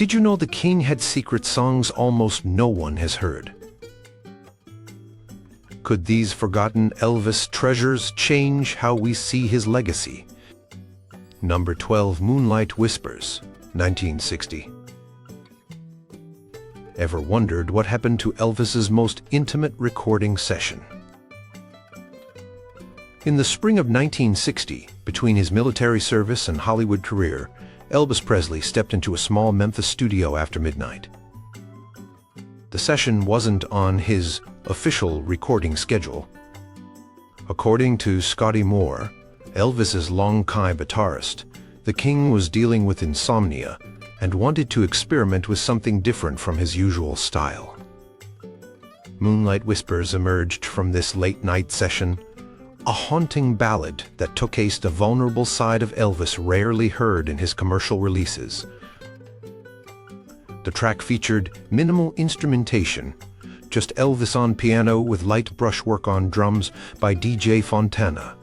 Did you know the king had secret songs almost no one has heard? Could these forgotten Elvis treasures change how we see his legacy? Number 12, Moonlight Whispers, 1960. Ever wondered what happened to Elvis's most intimate recording session? In the spring of 1960, between his military service and Hollywood career, Elvis Presley stepped into a small Memphis studio after midnight. The session wasn't on his official recording schedule. According to Scotty Moore, Elvis's longtime guitarist, the king was dealing with insomnia and wanted to experiment with something different from his usual style. Moonlight Whispers emerged from this late-night session, a haunting ballad that showcased a vulnerable side of Elvis rarely heard in his commercial releases. The track featured minimal instrumentation, just Elvis on piano with light brushwork on drums by DJ Fontana.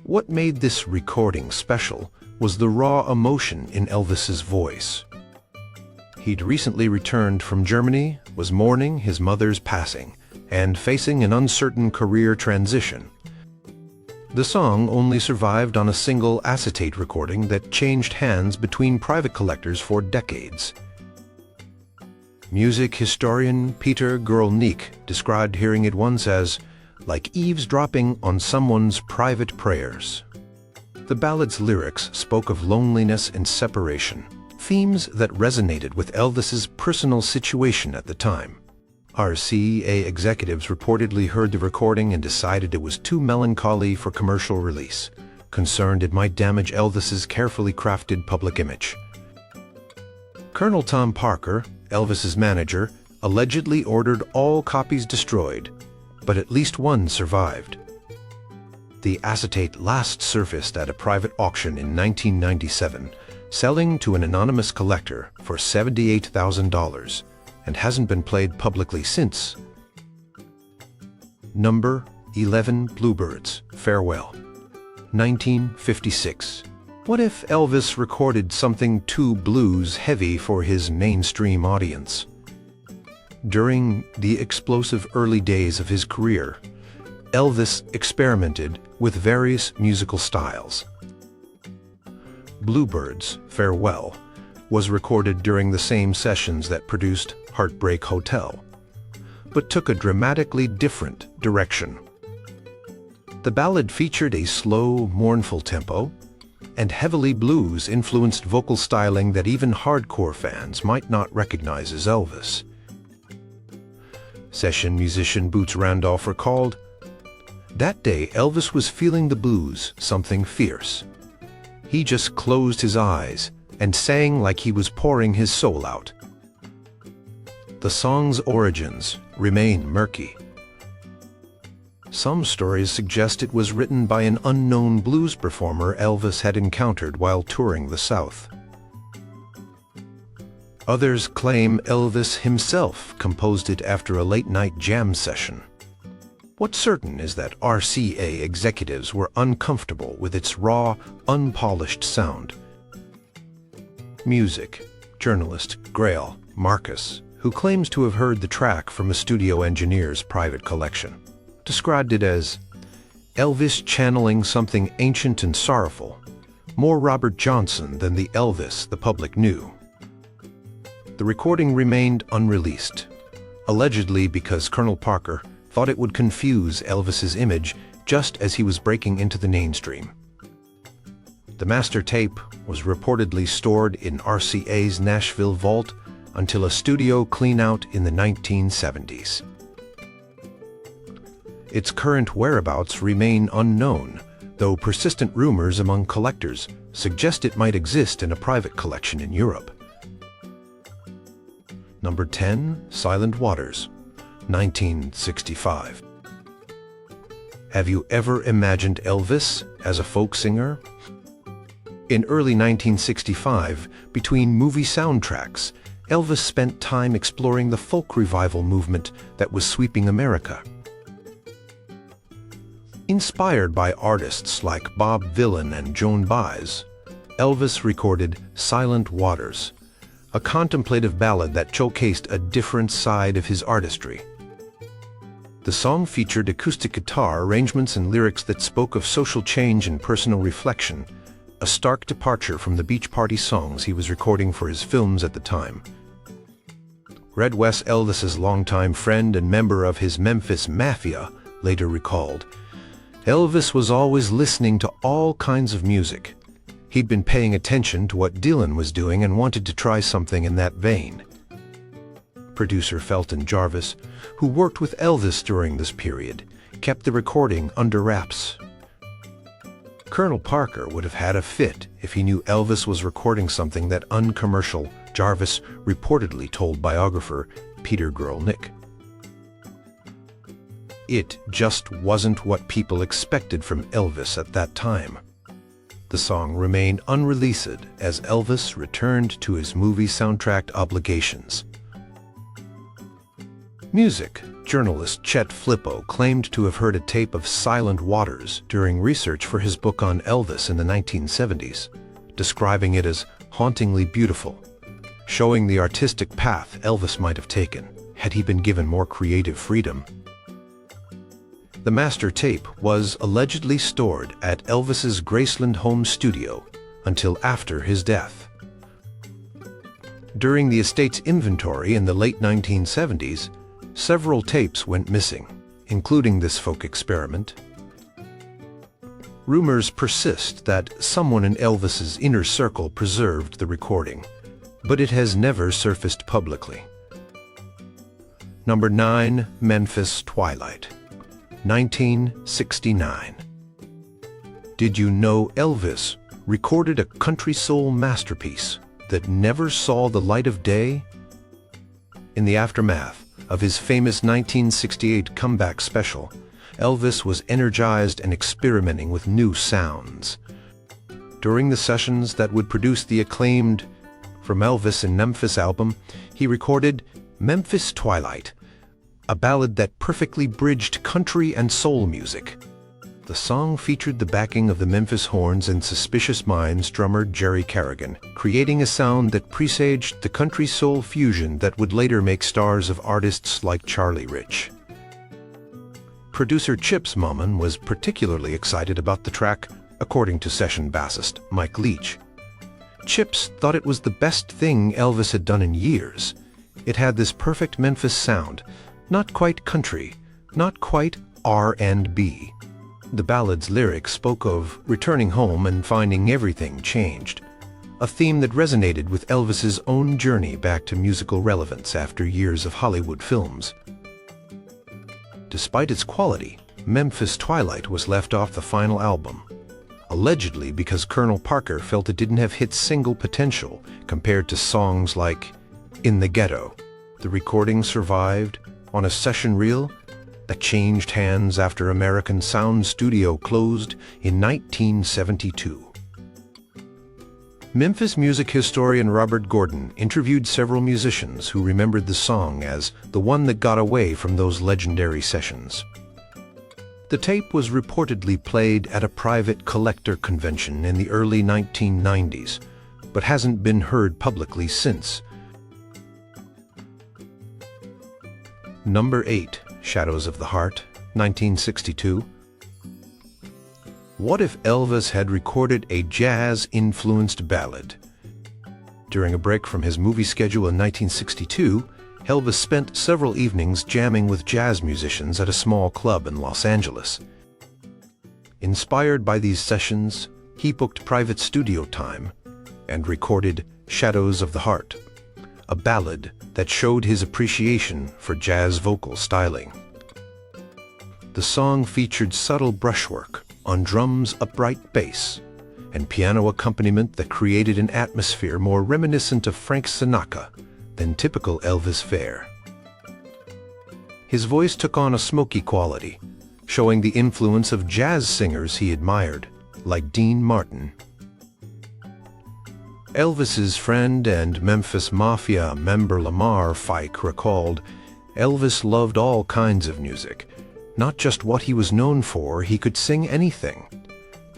What made this recording special was the raw emotion in Elvis's voice. He'd recently returned from Germany, was mourning his mother's passing, and facing an uncertain career transition. The song only survived on a single acetate recording that changed hands between private collectors for decades. Music historian Peter Guralnick described hearing it once as like eavesdropping on someone's private prayers. The ballad's lyrics spoke of loneliness and separation, themes that resonated with Elvis's personal situation at the time. RCA executives reportedly heard the recording and decided it was too melancholy for commercial release, concerned it might damage Elvis's carefully crafted public image. Colonel Tom Parker, Elvis's manager, allegedly ordered all copies destroyed, but at least one survived. The acetate last surfaced at a private auction in 1997, selling to an anonymous collector for $78,000, and hasn't been played publicly since. Number 11, Bluebirds, Farewell, 1956. What if Elvis recorded something too blues-heavy for his mainstream audience? During the explosive early days of his career, Elvis experimented with various musical styles. Bluebirds, Farewell, was recorded during the same sessions that produced Heartbreak Hotel, but took a dramatically different direction. The ballad featured a slow, mournful tempo, and heavily blues-influenced vocal styling that even hardcore fans might not recognize as Elvis. Session musician Boots Randolph recalled, "That day Elvis was feeling the blues, something fierce. He just closed his eyes and sang like he was pouring his soul out." The song's origins remain murky. Some stories suggest it was written by an unknown blues performer Elvis had encountered while touring the South. Others claim Elvis himself composed it after a late-night jam session. What's certain is that RCA executives were uncomfortable with its raw, unpolished sound. Music journalist Grail Marcus, who claims to have heard the track from a studio engineer's private collection, described it as Elvis channeling something ancient and sorrowful, more Robert Johnson than the Elvis the public knew. The recording remained unreleased, allegedly because Colonel Parker thought it would confuse Elvis's image just as he was breaking into the mainstream. The master tape was reportedly stored in RCA's Nashville vault until a studio clean-out in the 1970s. Its current whereabouts remain unknown, though persistent rumors among collectors suggest it might exist in a private collection in Europe. Number 10, Silent Waters, 1965. Have you ever imagined Elvis as a folk singer? In early 1965, between movie soundtracks, Elvis spent time exploring the folk revival movement that was sweeping America. Inspired by artists like Bob Dylan and Joan Baez, Elvis recorded Silent Waters, a contemplative ballad that showcased a different side of his artistry. The song featured acoustic guitar arrangements and lyrics that spoke of social change and personal reflection, a stark departure from the beach party songs he was recording for his films at the time. Red Wes, Elvis's longtime friend and member of his Memphis Mafia, later recalled, "Elvis was always listening to all kinds of music. He'd been paying attention to what Dylan was doing and wanted to try something in that vein." Producer Felton Jarvis, who worked with Elvis during this period, kept the recording under wraps. Colonel Parker would have had a fit if he knew Elvis was recording something that uncommercial, Jarvis reportedly told biographer Peter Guralnick. It just wasn't what people expected from Elvis at that time. The song remained unreleased as Elvis returned to his movie soundtrack obligations. Music journalist Chet Flippo claimed to have heard a tape of Silent Waters during research for his book on Elvis in the 1970s, describing it as hauntingly beautiful, showing the artistic path Elvis might have taken had he been given more creative freedom. The master tape was allegedly stored at Elvis's Graceland home studio until after his death. During the estate's inventory in the late 1970s, several tapes went missing, including this folk experiment. Rumors persist that someone in Elvis's inner circle preserved the recording, but it has never surfaced publicly. Number 9. Memphis Twilight, 1969. Did you know Elvis recorded a country soul masterpiece that never saw the light of day? In the aftermath of his famous 1968 comeback special, Elvis was energized and experimenting with new sounds. During the sessions that would produce the acclaimed From Elvis in Memphis album, he recorded Memphis Twilight, a ballad that perfectly bridged country and soul music. The song featured the backing of the Memphis Horns and Suspicious Minds drummer Jerry Carrigan, creating a sound that presaged the country soul fusion that would later make stars of artists like Charlie Rich. Producer Chips Moman was particularly excited about the track, according to session bassist Mike Leach. Chips thought it was the best thing Elvis had done in years. It had this perfect Memphis sound, not quite country, not quite R&B. The ballad's lyrics spoke of returning home and finding everything changed, a theme that resonated with Elvis's own journey back to musical relevance after years of Hollywood films. Despite its quality, Memphis Twilight was left off the final album, allegedly because Colonel Parker felt it didn't have hit single potential compared to songs like In the Ghetto. The recording survived on a session reel that changed hands after American Sound Studio closed in 1972. Memphis music historian Robert Gordon interviewed several musicians who remembered the song as the one that got away from those legendary sessions. The tape was reportedly played at a private collector convention in the early 1990s, but hasn't been heard publicly since. Number 8. Shadows of the Heart, 1962. What if Elvis had recorded a jazz-influenced ballad? During a break from his movie schedule in 1962, Elvis spent several evenings jamming with jazz musicians at a small club in Los Angeles. Inspired by these sessions, he booked private studio time and recorded Shadows of the Heart, a ballad that showed his appreciation for jazz vocal styling. The song featured subtle brushwork on drums' upright bass and piano accompaniment that created an atmosphere more reminiscent of Frank Sinatra than typical Elvis fare. His voice took on a smoky quality, showing the influence of jazz singers he admired, like Dean Martin. Elvis's friend and Memphis Mafia member Lamar Fike recalled, "Elvis loved all kinds of music. Not just what he was known for, he could sing anything.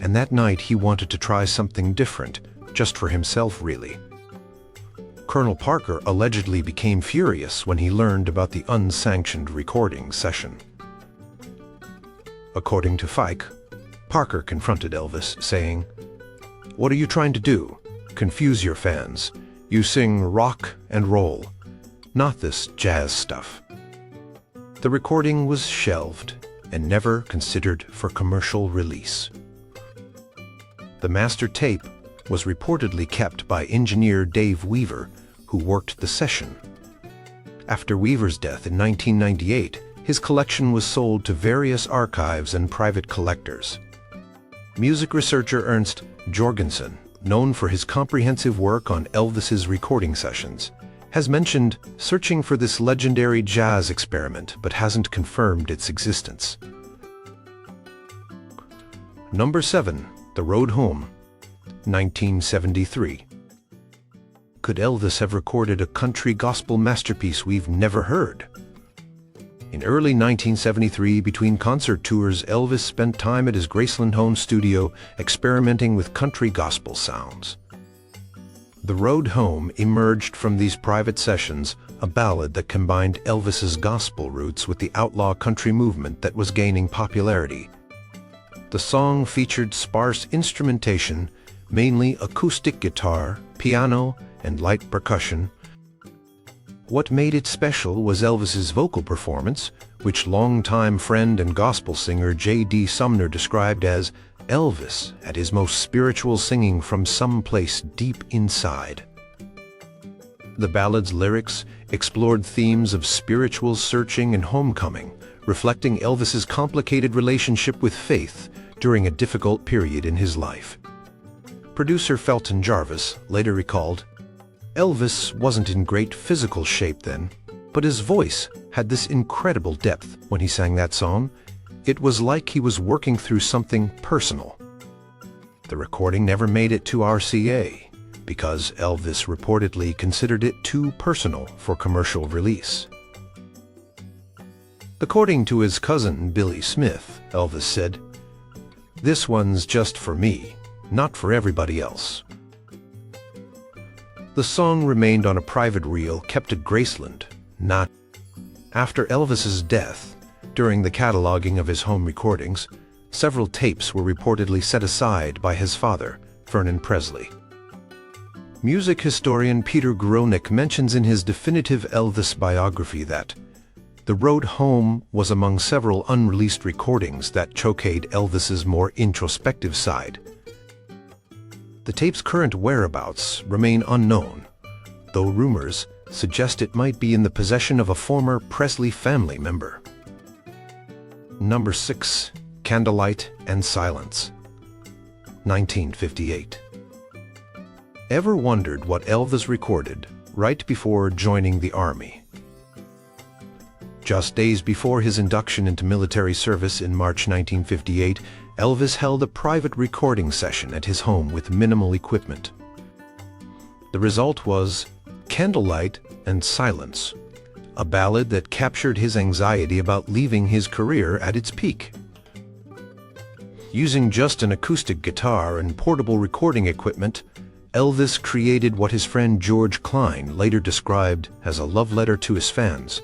And that night he wanted to try something different, just for himself really." Colonel Parker allegedly became furious when he learned about the unsanctioned recording session. According to Fike, Parker confronted Elvis, saying, "What are you trying to do? Confuse your fans. You sing rock and roll, not this jazz stuff." The recording was shelved and never considered for commercial release. The master tape was reportedly kept by engineer Dave Weaver, who worked the session. After Weaver's death in 1998, his collection was sold to various archives and private collectors. Music researcher Ernst Jorgensen, known for his comprehensive work on Elvis's recording sessions, has mentioned searching for this legendary jazz experiment but hasn't confirmed its existence. Number 7. The Road Home, 1973. Could Elvis have recorded a country gospel masterpiece we've never heard? In early 1973, between concert tours, Elvis spent time at his Graceland home studio experimenting with country gospel sounds. The Road Home emerged from these private sessions, a ballad that combined Elvis's gospel roots with the outlaw country movement that was gaining popularity. The song featured sparse instrumentation, mainly acoustic guitar, piano, and light percussion. What made it special was Elvis's vocal performance, which longtime friend and gospel singer J.D. Sumner described as Elvis at his most spiritual, singing from someplace deep inside. The ballad's lyrics explored themes of spiritual searching and homecoming, reflecting Elvis's complicated relationship with faith during a difficult period in his life. Producer Felton Jarvis later recalled, "Elvis wasn't in great physical shape then, but his voice had this incredible depth when he sang that song. It was like he was working through something personal." The recording never made it to RCA because Elvis reportedly considered it too personal for commercial release. According to his cousin Billy Smith, Elvis said, "This one's just for me, not for everybody else." The song remained on a private reel kept at Graceland, not after Elvis's death. During the cataloging of his home recordings, several tapes were reportedly set aside by his father, Vernon Presley. Music historian Peter Gronick mentions in his definitive Elvis biography that The Road Home was among several unreleased recordings that showcased Elvis's more introspective side. The tape's current whereabouts remain unknown, though rumors suggest it might be in the possession of a former Presley family member. Number 6. Candlelight and Silence, 1958. Ever wondered what Elvis recorded right before joining the Army? Just days before his induction into military service in March 1958, Elvis held a private recording session at his home with minimal equipment. The result was Candlelight and Silence, a ballad that captured his anxiety about leaving his career at its peak. Using just an acoustic guitar and portable recording equipment, Elvis created what his friend George Klein later described as a love letter to his fans.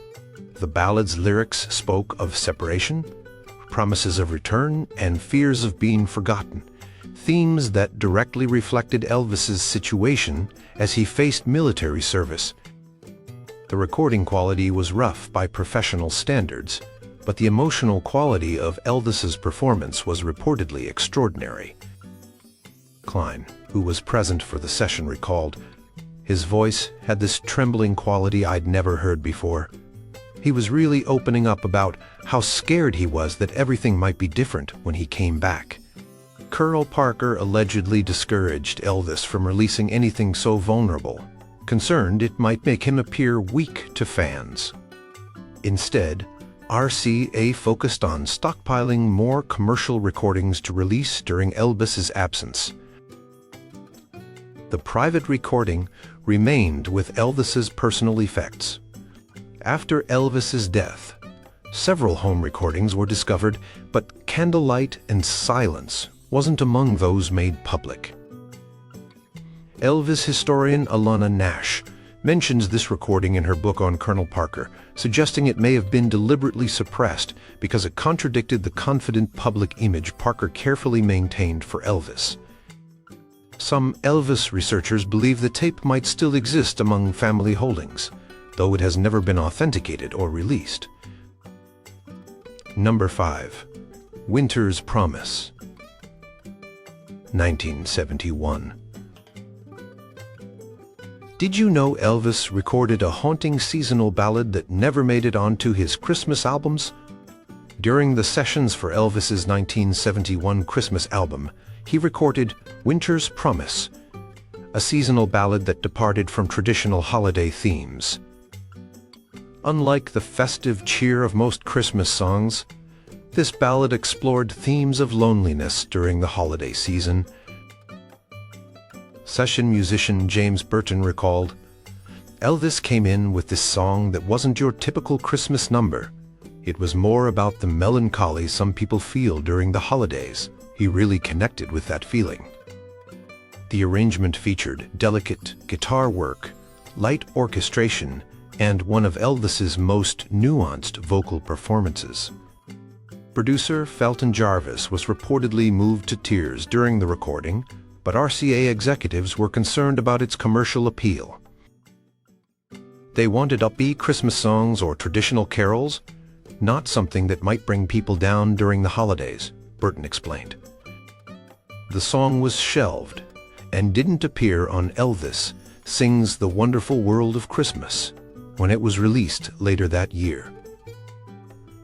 The ballad's lyrics spoke of separation, promises of return, and fears of being forgotten, themes that directly reflected Elvis's situation as he faced military service. The recording quality was rough by professional standards, but the emotional quality of Elvis's performance was reportedly extraordinary. Klein, who was present for the session, recalled, "His voice had this trembling quality I'd never heard before. He was really opening up about how scared he was that everything might be different when he came back." Colonel Parker allegedly discouraged Elvis from releasing anything so vulnerable, concerned it might make him appear weak to fans. Instead, RCA focused on stockpiling more commercial recordings to release during Elvis's absence. The private recording remained with Elvis's personal effects. After Elvis's death, several home recordings were discovered, but Candlelight and Silence wasn't among those made public. Elvis historian Alana Nash mentions this recording in her book on Colonel Parker, suggesting it may have been deliberately suppressed because it contradicted the confident public image Parker carefully maintained for Elvis. Some Elvis researchers believe the tape might still exist among family holdings, though it has never been authenticated or released. Number 5. Winter's Promise, 1971. Did you know Elvis recorded a haunting seasonal ballad that never made it onto his Christmas albums? During the sessions for Elvis's 1971 Christmas album, he recorded Winter's Promise, a seasonal ballad that departed from traditional holiday themes. Unlike the festive cheer of most Christmas songs, this ballad explored themes of loneliness during the holiday season. Session musician James Burton recalled, "Elvis came in with this song that wasn't your typical Christmas number. It was more about the melancholy some people feel during the holidays. He really connected with that feeling." The arrangement featured delicate guitar work, light orchestration, and one of Elvis's most nuanced vocal performances. Producer Felton Jarvis was reportedly moved to tears during the recording, but RCA executives were concerned about its commercial appeal. They wanted upbeat Christmas songs or traditional carols, not something that might bring people down during the holidays, Burton explained. The song was shelved and didn't appear on Elvis Sings the Wonderful World of Christmas when it was released later that year.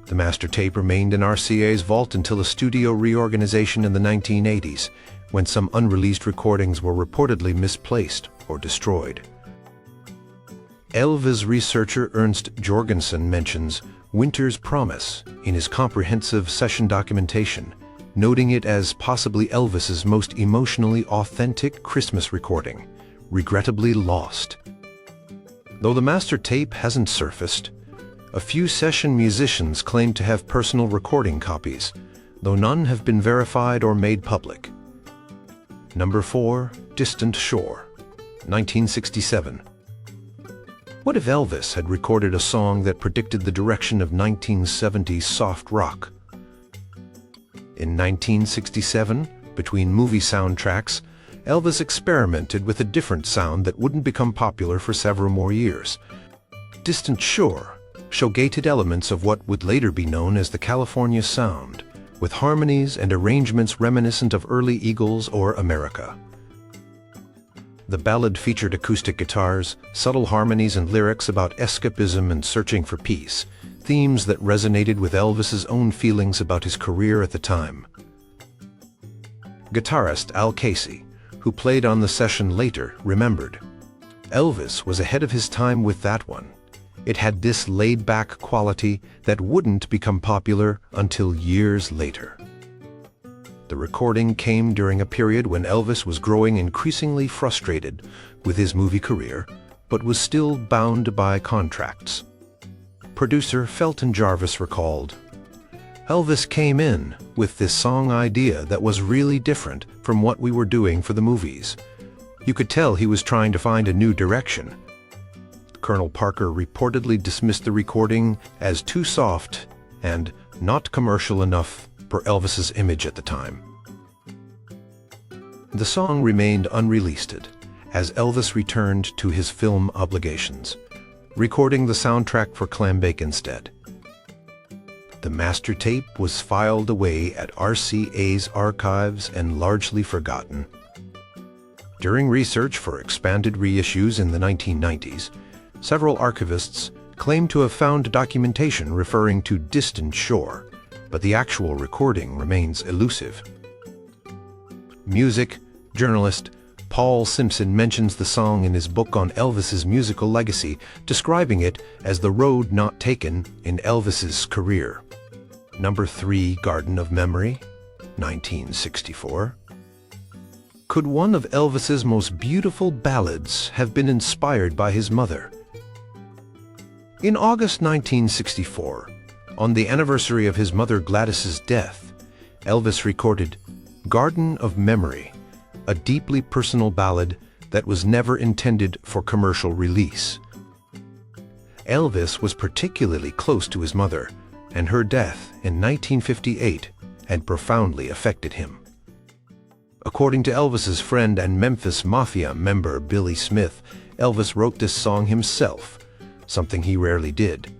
The master tape remained in RCA's vault until a studio reorganization in the 1980s, when some unreleased recordings were reportedly misplaced or destroyed. Elvis researcher Ernst Jorgensen mentions Winter's Promise in his comprehensive session documentation, noting it as possibly Elvis's most emotionally authentic Christmas recording, regrettably lost. Though the master tape hasn't surfaced, a few session musicians claim to have personal recording copies, though none have been verified or made public. Number 4. Distant Shore, 1967. What if Elvis had recorded a song that predicted the direction of 1970s soft rock? In 1967, between movie soundtracks, Elvis experimented with a different sound that wouldn't become popular for several more years. Distant Shore showgated elements of what would later be known as the California Sound, with harmonies and arrangements reminiscent of early Eagles or America. The ballad featured acoustic guitars, subtle harmonies, and lyrics about escapism and searching for peace, themes that resonated with Elvis's own feelings about his career at the time. Guitarist Al Casey, who played on the session later, remembered, "Elvis was ahead of his time with that one. It had this laid-back quality that wouldn't become popular until years later." The recording came during a period when Elvis was growing increasingly frustrated with his movie career, but was still bound by contracts. Producer Felton Jarvis recalled, "Elvis came in with this song idea that was really different from what we were doing for the movies. You could tell he was trying to find a new direction." Colonel Parker reportedly dismissed the recording as too soft and not commercial enough for Elvis's image at the time. The song remained unreleased as Elvis returned to his film obligations, recording the soundtrack for Clambake instead. The master tape was filed away at RCA's archives and largely forgotten. During research for expanded reissues in the 1990s, several archivists claim to have found documentation referring to Distant Shore, but the actual recording remains elusive. Music journalist Paul Simpson mentions the song in his book on Elvis's musical legacy, describing it as the road not taken in Elvis's career. Number 3. Garden of Memory, 1964. Could one of Elvis's most beautiful ballads have been inspired by his mother? In August 1964, on the anniversary of his mother Gladys's death, Elvis recorded Garden of Memory, a deeply personal ballad that was never intended for commercial release. Elvis was particularly close to his mother, and her death in 1958 had profoundly affected him. According to Elvis's friend and Memphis Mafia member Billy Smith, Elvis wrote this song himself, something he rarely did.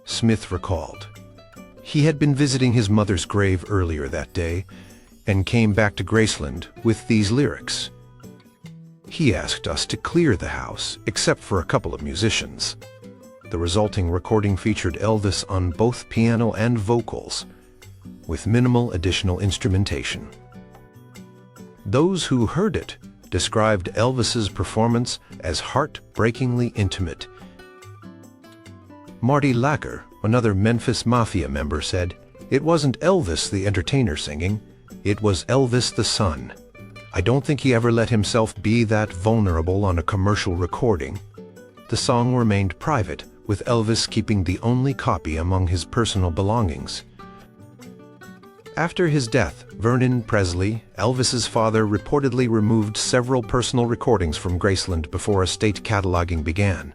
Smith recalled, "He had been visiting his mother's grave earlier that day and came back to Graceland with these lyrics. He asked us to clear the house, except for a couple of musicians." The resulting recording featured Elvis on both piano and vocals, with minimal additional instrumentation. Those who heard it described Elvis's performance as heartbreakingly intimate. Marty Lacker, another Memphis Mafia member, said, "It wasn't Elvis the entertainer singing, it was Elvis the son. I don't think he ever let himself be that vulnerable on a commercial recording." The song remained private, with Elvis keeping the only copy among his personal belongings. After his death, Vernon Presley, Elvis's father, reportedly removed several personal recordings from Graceland before estate cataloging began.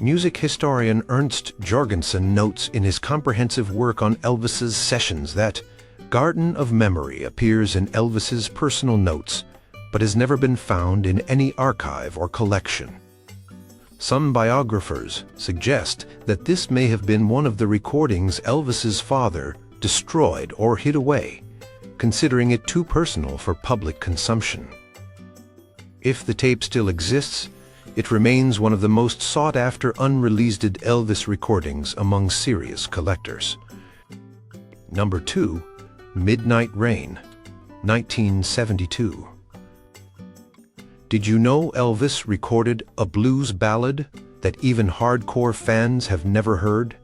Music historian Ernst Jorgensen notes in his comprehensive work on Elvis's sessions that Garden of Memory appears in Elvis's personal notes, but has never been found in any archive or collection. Some biographers suggest that this may have been one of the recordings Elvis's father destroyed or hid away, considering it too personal for public consumption. If the tape still exists, it remains one of the most sought-after unreleased Elvis recordings among serious collectors. Number 2. Midnight Rain, 1972. Did you know Elvis recorded a blues ballad that even hardcore fans have never heard?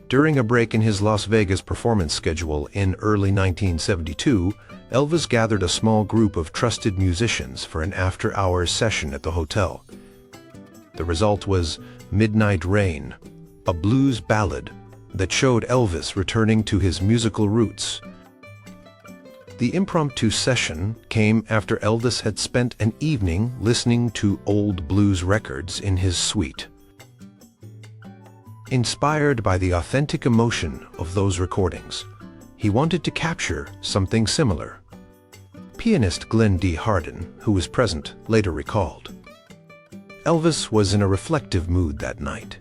During a break in his Las Vegas performance schedule in early 1972, Elvis gathered a small group of trusted musicians for an after-hours session at the hotel. The result was Midnight Rain, a blues ballad that showed Elvis returning to his musical roots. The impromptu session came after Elvis had spent an evening listening to old blues records in his suite. Inspired by the authentic emotion of those recordings, he wanted to capture something similar. Pianist Glenn D. Hardin, who was present, later recalled, "Elvis was in a reflective mood that night.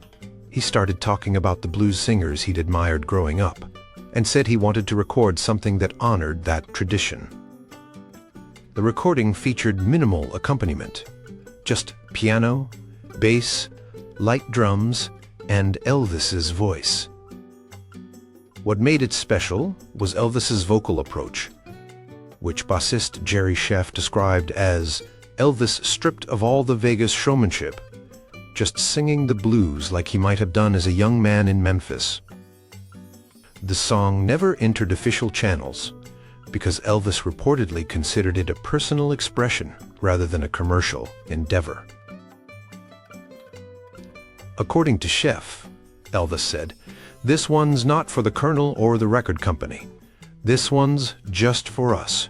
He started talking about the blues singers he'd admired growing up, and said he wanted to record something that honored that tradition. The recording featured minimal accompaniment, just piano, bass, light drums, and Elvis's voice. What made it special was Elvis's vocal approach, which bassist Jerry Sheff described as Elvis stripped of all the Vegas showmanship, just singing the blues like he might have done as a young man in Memphis. The song never entered official channels because Elvis reportedly considered it a personal expression rather than a commercial endeavor. According to Sheff, Elvis said, "This one's not for the Colonel or the record company. This one's just for us."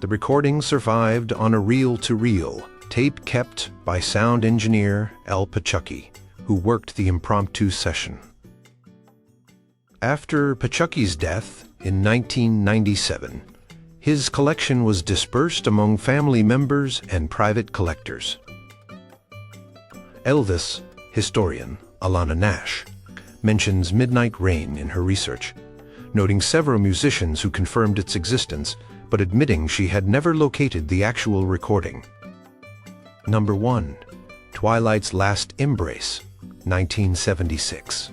The recording survived on a reel-to-reel tape kept by sound engineer Al Pachucki, who worked the impromptu session. After Pachucki's death in 1997, his collection was dispersed among family members and private collectors. Elvis historian Alana Nash mentions Midnight Rain in her research, noting several musicians who confirmed its existence, but admitting she had never located the actual recording. Number 1. Twilight's Last Embrace, 1976.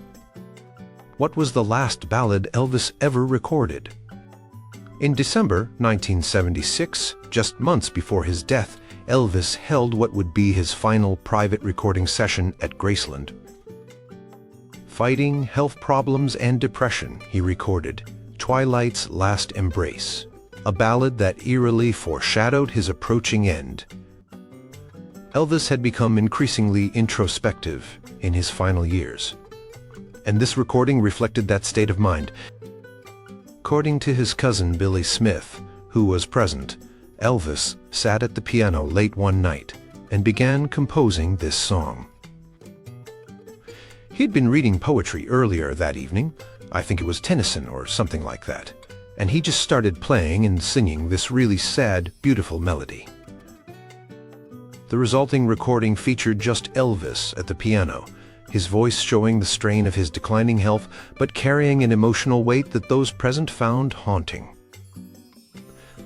What was the last ballad Elvis ever recorded? In December 1976, just months before his death, Elvis held what would be his final private recording session at Graceland. Fighting health problems and depression, he recorded Twilight's Last Embrace, a ballad that eerily foreshadowed his approaching end. Elvis had become increasingly introspective in his final years, and this recording reflected that state of mind. According to his cousin Billy Smith, who was present, Elvis sat at the piano late one night and began composing this song. He'd been reading poetry earlier that evening, I think it was Tennyson or something like that, and he just started playing and singing this really sad, beautiful melody. The resulting recording featured just Elvis at the piano, his voice showing the strain of his declining health, but carrying an emotional weight that those present found haunting.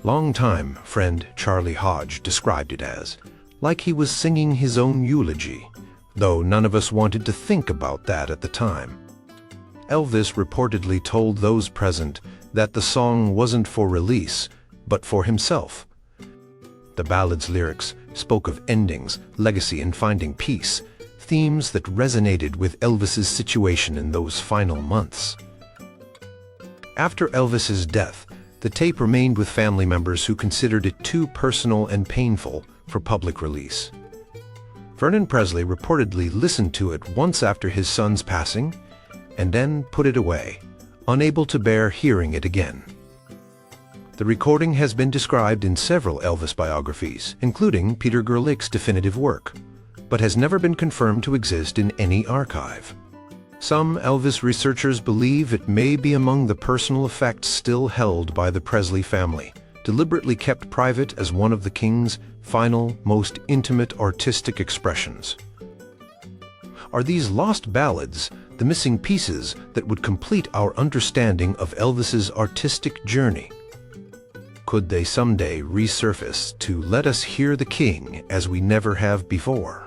Longtime friend Charlie Hodge described it as, like he was singing his own eulogy, though none of us wanted to think about that at the time. Elvis reportedly told those present that the song wasn't for release, but for himself. The ballad's lyrics spoke of endings, legacy, and finding peace, themes that resonated with Elvis's situation in those final months. After Elvis's death, the tape remained with family members who considered it too personal and painful for public release. Vernon Presley reportedly listened to it once after his son's passing, and then put it away, unable to bear hearing it again. The recording has been described in several Elvis biographies, including Peter Gurlick's definitive work, but has never been confirmed to exist in any archive. Some Elvis researchers believe it may be among the personal effects still held by the Presley family, deliberately kept private as one of the King's final, most intimate artistic expressions. Are these lost ballads the missing pieces that would complete our understanding of Elvis's artistic journey? Could they someday resurface to let us hear the King as we never have before?